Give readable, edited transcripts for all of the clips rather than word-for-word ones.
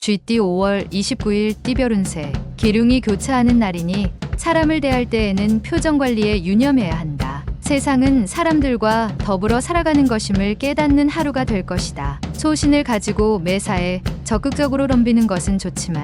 GT 5월 29일 띠별 운세. 기륭이 교차하는 날이니 사람을 대할 때에는 표정 관리에 유념해야 한다. 세상은 사람들과 더불어 살아가는 것임을 깨닫는 하루가 될 것이다. 소신을 가지고 매사에 적극적으로 덤비는 것은 좋지만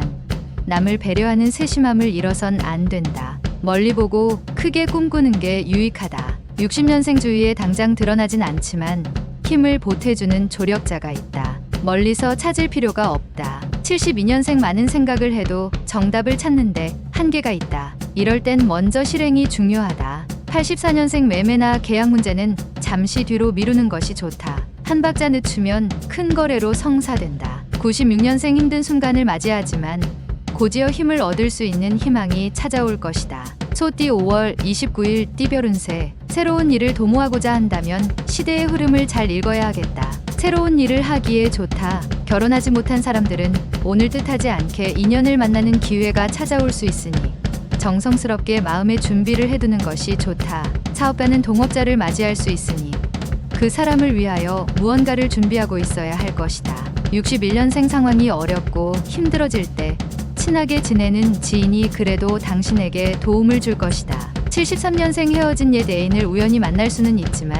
남을 배려하는 세심함을 잃어선 안 된다. 멀리 보고 크게 꿈꾸는 게 유익하다. 60년생 주위에 당장 드러나진 않지만 힘을 보태주는 조력자가 있다. 멀리서 찾을 필요가 없다. 72년생 많은 생각을 해도 정답을 찾는데 한계가 있다. 이럴 땐 먼저 실행이 중요하다. 84년생 매매나 계약 문제는 잠시 뒤로 미루는 것이 좋다. 한 박자 늦추면 큰 거래로 성사된다. 96년생 힘든 순간을 맞이하지만 고지어 힘을 얻을 수 있는 희망이 찾아올 것이다. 소띠 5월 29일 띠별 운세. 새로운 일을 도모하고자 한다면 시대의 흐름을 잘 읽어야 하겠다. 새로운 일을 하기에 좋다. 결혼하지 못한 사람들은 오늘 뜻하지 않게 인연을 만나는 기회가 찾아올 수 있으니 정성스럽게 마음의 준비를 해두는 것이 좋다. 사업가는 동업자를 맞이할 수 있으니 그 사람을 위하여 무언가를 준비하고 있어야 할 것이다. 61년생 상황이 어렵고 힘들어질 때 친하게 지내는 지인이 그래도 당신에게 도움을 줄 것이다. 73년생 헤어진 옛 애인을 우연히 만날 수는 있지만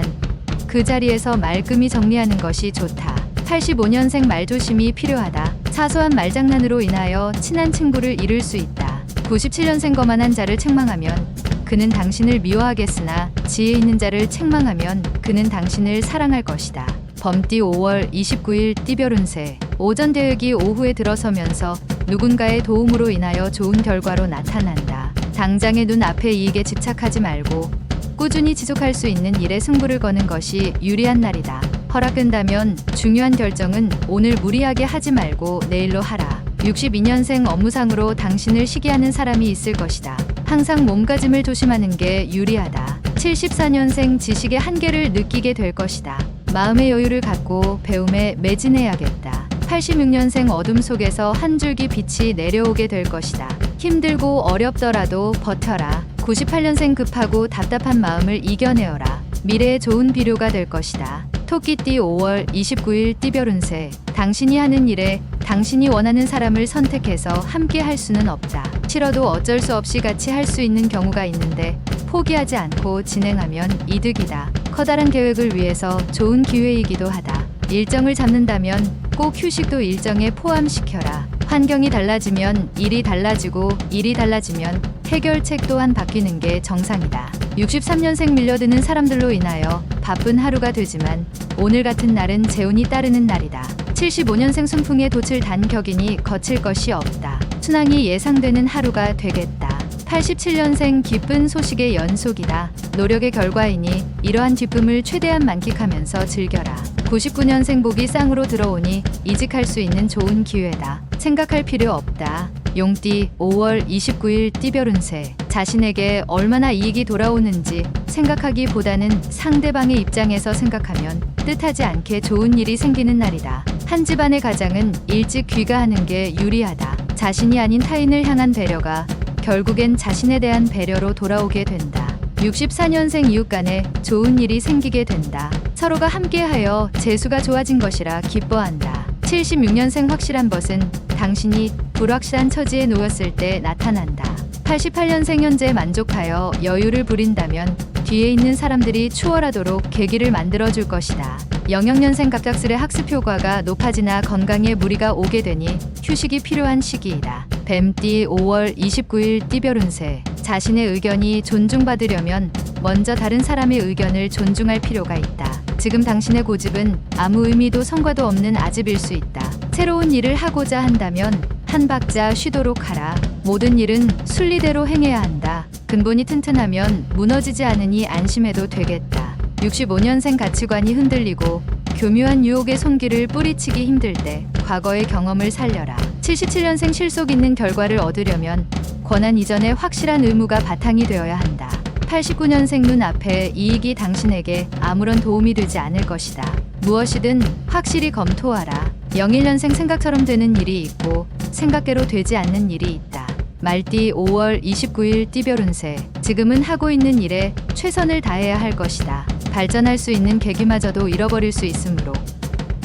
그 자리에서 말끔히 정리하는 것이 좋다. 85년생 말조심이 필요하다. 사소한 말장난으로 인하여 친한 친구를 잃을 수 있다. 97년생 거만한 자를 책망하면 그는 당신을 미워하겠으나 지혜 있는 자를 책망하면 그는 당신을 사랑할 것이다. 범띠 5월 29일 띠별 운세. 오전 대획이 오후에 들어서면서 누군가의 도움으로 인하여 좋은 결과로 나타난다. 당장의 눈앞의 이익에 집착하지 말고 꾸준히 지속할 수 있는 일에 승부를 거는 것이 유리한 날이다. 허락된다면 중요한 결정은 오늘 무리하게 하지 말고 내일로 하라. 62년생 업무상으로 당신을 시기하는 사람이 있을 것이다. 항상 몸가짐을 조심하는 게 유리하다. 74년생 지식의 한계를 느끼게 될 것이다. 마음의 여유를 갖고 배움에 매진해야겠다. 86년생 어둠 속에서 한 줄기 빛이 내려오게 될 것이다. 힘들고 어렵더라도 버텨라. 98년생 급하고 답답한 마음을 이겨내어라. 미래에 좋은 비료가 될 것이다. 토끼띠 5월 29일 띠별 운세. 당신이 하는 일에 당신이 원하는 사람을 선택해서 함께 할 수는 없다. 싫어도 어쩔 수 없이 같이 할 수 있는 경우가 있는데 포기하지 않고 진행하면 이득이다. 커다란 계획을 위해서 좋은 기회이기도 하다. 일정을 잡는다면 꼭 휴식도 일정에 포함시켜라. 환경이 달라지면 일이 달라지고 일이 달라지면 해결책 또한 바뀌는 게 정상이다. 63년생 밀려드는 사람들로 인하여 바쁜 하루가 되지만 오늘 같은 날은 재운이 따르는 날이다. 75년생 순풍에 돛을 단 격이니 거칠 것이 없다. 순항이 예상되는 하루가 되겠다. 87년생 기쁜 소식의 연속이다. 노력의 결과이니 이러한 기쁨을 최대한 만끽하면서 즐겨라. 99년생 복이 쌍으로 들어오니 이직할 수 있는 좋은 기회다. 생각할 필요 없다. 용띠 5월 29일 띠별 운세. 자신에게 얼마나 이익이 돌아오는지 생각하기보다는 상대방의 입장에서 생각하면 뜻하지 않게 좋은 일이 생기는 날이다. 한 집안의 가장은 일찍 귀가하는 게 유리하다. 자신이 아닌 타인을 향한 배려가 결국엔 자신에 대한 배려로 돌아오게 된다. 64년생 이웃 간에 좋은 일이 생기게 된다. 서로가 함께하여 재수가 좋아진 것이라 기뻐한다. 76년생 확실한 것은 당신이 불확실한 처지에 놓였을 때 나타난다. 88년생 현재 만족하여 여유를 부린다면 뒤에 있는 사람들이 추월하도록 계기를 만들어줄 것이다. 영영년생 갑작스레 학습 효과가 높아지나 건강에 무리가 오게 되니 휴식이 필요한 시기이다. 뱀띠 5월 29일 띠별 운세. 자신의 의견이 존중받으려면 먼저 다른 사람의 의견을 존중할 필요가 있다. 지금 당신의 고집은 아무 의미도 성과도 없는 아집일 수 있다. 새로운 일을 하고자 한다면 한 박자 쉬도록 하라. 모든 일은 순리대로 행해야 한다. 근본이 튼튼하면 무너지지 않으니 안심해도 되겠다. 65년생 가치관이 흔들리고 교묘한 유혹의 손길을 뿌리치기 힘들 때 과거의 경험을 살려라. 77년생 실속 있는 결과를 얻으려면 권한 이전에 확실한 의무가 바탕이 되어야 한다. 89년생 눈앞에 이익이 당신에게 아무런 도움이 되지 않을 것이다. 무엇이든 확실히 검토하라. 01년생 생각처럼 되는 일이 있고 생각대로 되지 않는 일이 있다. 말띠 5월 29일 띠별 운세. 지금은 하고 있는 일에 최선을 다해야 할 것이다. 발전할 수 있는 계기마저도 잃어버릴 수 있으므로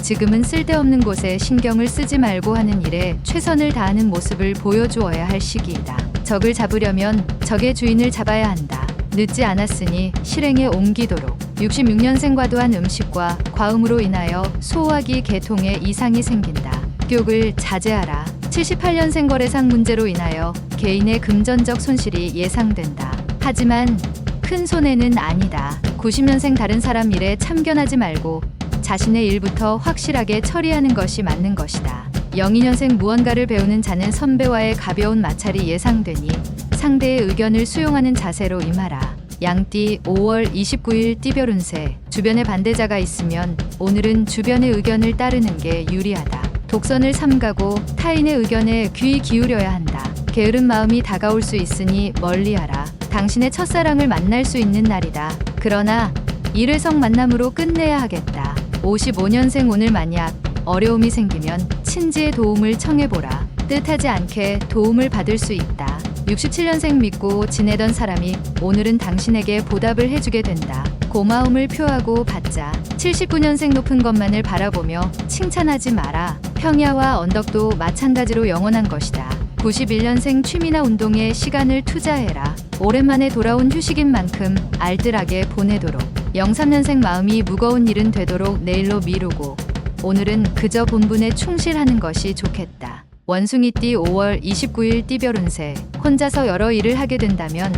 지금은 쓸데없는 곳에 신경을 쓰지 말고 하는 일에 최선을 다하는 모습을 보여주어야 할 시기이다. 적을 잡으려면 적의 주인을 잡아야 한다. 늦지 않았으니 실행에 옮기도록. 66년생 과도한 음식과 과음으로 인하여 소화기 계통에 이상이 생긴다. 격을 자제하라. 78년생 거래상 문제로 인하여 개인의 금전적 손실이 예상된다. 하지만 큰 손해는 아니다. 90년생 다른 사람 일에 참견하지 말고 자신의 일부터 확실하게 처리하는 것이 맞는 것이다. 02년생 무언가를 배우는 자는 선배와의 가벼운 마찰이 예상되니 상대의 의견을 수용하는 자세로 임하라. 양띠 5월 29일 띠별 운세. 주변에 반대자가 있으면 오늘은 주변의 의견을 따르는 게 유리하다. 독선을 삼가고 타인의 의견에 귀 기울여야 한다. 게으른 마음이 다가올 수 있으니 멀리하라. 당신의 첫사랑을 만날 수 있는 날이다. 그러나 일회성 만남으로 끝내야 하겠다. 55년생 오늘 만약 어려움이 생기면 친지의 도움을 청해보라. 뜻하지 않게 도움을 받을 수 있다. 67년생 믿고 지내던 사람이 오늘은 당신에게 보답을 해주게 된다. 고마움을 표하고 받자. 79년생 높은 것만을 바라보며 칭찬하지 마라. 평야와 언덕도 마찬가지로 영원한 것이다. 91년생 취미나 운동에 시간을 투자해라. 오랜만에 돌아온 휴식인 만큼 알뜰하게 보내도록. 03년생 마음이 무거운 일은 되도록 내일로 미루고 오늘은 그저 본분에 충실하는 것이 좋겠다. 원숭이띠 5월 29일 띠별 운세. 혼자서 여러 일을 하게 된다면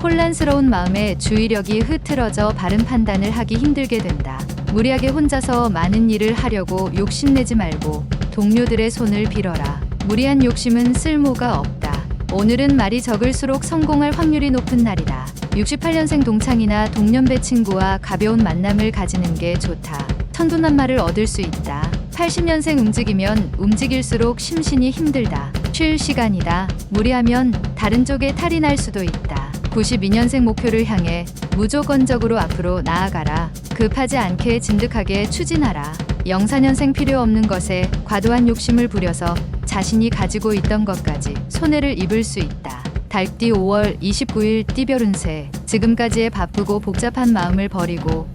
혼란스러운 마음에 주의력이 흐트러져 바른 판단을 하기 힘들게 된다. 무리하게 혼자서 많은 일을 하려고 욕심내지 말고 동료들의 손을 빌어라. 무리한 욕심은 쓸모가 없다. 오늘은 말이 적을수록 성공할 확률이 높은 날이다. 68년생 동창이나 동년배 친구와 가벼운 만남을 가지는 게 좋다. 천분만마를 얻을 수 있다. 80년생 움직이면 움직일수록 심신이 힘들다. 쉴 시간이다. 무리하면 다른 쪽에 탈이 날 수도 있다. 92년생 목표를 향해 무조건적으로 앞으로 나아가라. 급하지 않게 진득하게 추진하라. 04년생 필요 없는 것에 과도한 욕심을 부려서 자신이 가지고 있던 것까지 손해를 입을 수 있다. 달띠 5월 29일 띠별 운세. 지금까지의 바쁘고 복잡한 마음을 버리고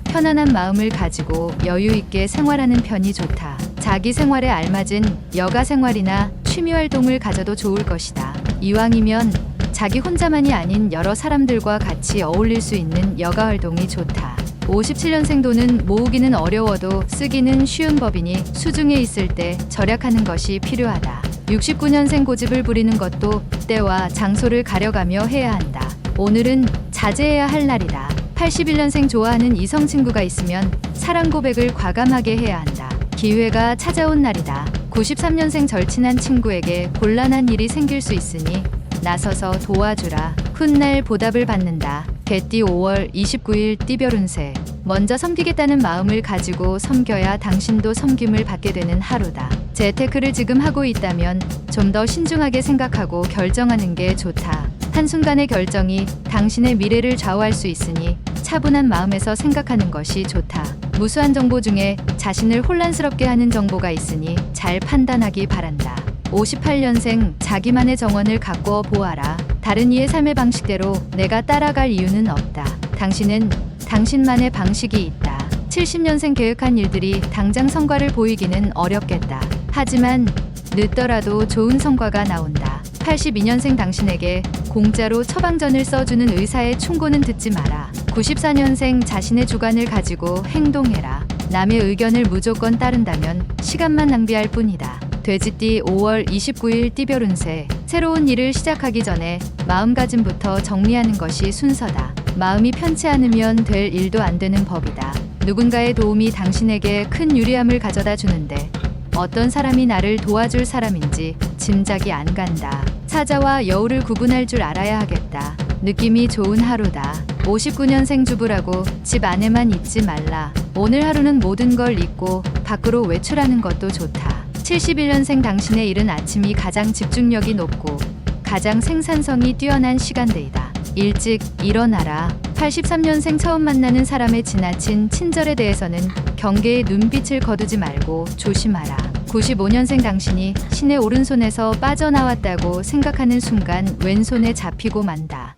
편안한 마음을 가지고 여유 있게 생활하는 편이 좋다. 자기 생활에 알맞은 여가 생활이나 취미 활동을 가져도 좋을 것이다. 이왕이면 자기 혼자만이 아닌 여러 사람들과 같이 어울릴 수 있는 여가 활동이 좋다. 57년생 돈은 모으기는 어려워도 쓰기는 쉬운 법이니 수중에 있을 때 절약하는 것이 필요하다. 69년생 고집을 부리는 것도 때와 장소를 가려가며 해야 한다. 오늘은 자제해야 할 날이다. 81년생 좋아하는 이성 친구가 있으면 사랑 고백을 과감하게 해야 한다. 기회가 찾아온 날이다. 93년생 절친한 친구에게 곤란한 일이 생길 수 있으니 나서서 도와주라. 훗날 보답을 받는다. 개띠 5월 29일 띠별 운세. 먼저 섬기겠다는 마음을 가지고 섬겨야 당신도 섬김을 받게 되는 하루다. 재테크를 지금 하고 있다면 좀 더 신중하게 생각하고 결정하는 게 좋다. 한순간의 결정이 당신의 미래를 좌우할 수 있으니 차분한 마음에서 생각하는 것이 좋다. 무수한 정보 중에 자신을 혼란스럽게 하는 정보가 있으니 잘 판단하기 바란다. 58년생 자기만의 정원을 가꾸어 보아라. 다른 이의 삶의 방식대로 내가 따라갈 이유는 없다. 당신은 당신만의 방식이 있다. 70년생 계획한 일들이 당장 성과를 보이기는 어렵겠다. 하지만 늦더라도 좋은 성과가 나온다. 82년생 당신에게 공짜로 처방전을 써주는 의사의 충고는 듣지 마라. 94년생 자신의 주관을 가지고 행동해라. 남의 의견을 무조건 따른다면 시간만 낭비할 뿐이다. 돼지띠 5월 29일 띠별 운세. 새로운 일을 시작하기 전에 마음가짐부터 정리하는 것이 순서다. 마음이 편치 않으면 될 일도 안 되는 법이다. 누군가의 도움이 당신에게 큰 유리함을 가져다 주는데 어떤 사람이 나를 도와줄 사람인지 짐작이 안 간다. 사자와 여우를 구분할 줄 알아야 하겠다. 느낌이 좋은 하루다. 59년생 주부라고 집 안에만 있지 말라. 오늘 하루는 모든 걸 잊고 밖으로 외출하는 것도 좋다. 71년생 당신의 이른 아침이 가장 집중력이 높고 가장 생산성이 뛰어난 시간대이다. 일찍 일어나라. 83년생 처음 만나는 사람의 지나친 친절에 대해서는 경계의 눈빛을 거두지 말고 조심하라. 95년생 당신이 신의 오른손에서 빠져나왔다고 생각하는 순간 왼손에 잡히고 만다.